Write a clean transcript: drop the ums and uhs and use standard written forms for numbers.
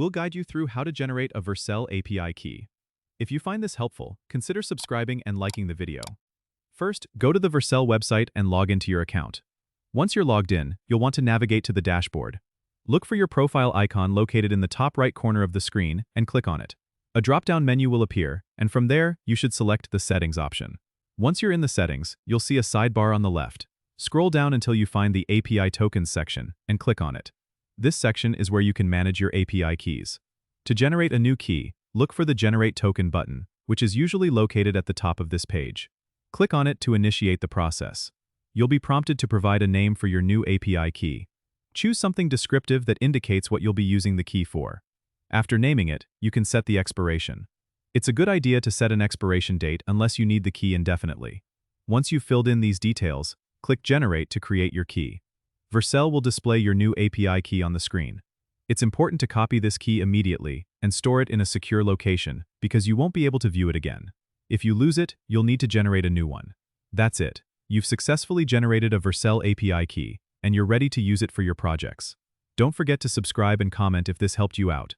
we'll guide you through how to generate a Vercel API key. If you find this helpful, consider subscribing and liking the video. First, go to the Vercel website and log into your account. Once you're logged in, you'll want to navigate to the dashboard. Look for your profile icon located in the top right corner of the screen and click on it. A drop-down menu will appear, and from there, you should select the Settings option. Once you're in the settings, you'll see a sidebar on the left. Scroll down until you find the API Tokens section and click on it. This section is where you can manage your API keys. To generate a new key, look for the Generate Token button, which is usually located at the top of this page. Click on it to initiate the process. You'll be prompted to provide a name for your new API key. Choose something descriptive that indicates what you'll be using the key for. After naming it, you can set the expiration. It's a good idea to set an expiration date unless you need the key indefinitely. Once you've filled in these details, click Generate to create your key. Vercel will display your new API key on the screen. It's important to copy this key immediately and store it in a secure location because you won't be able to view it again. If you lose it, you'll need to generate a new one. That's it. You've successfully generated a Vercel API key, and you're ready to use it for your projects. Don't forget to subscribe and comment if this helped you out.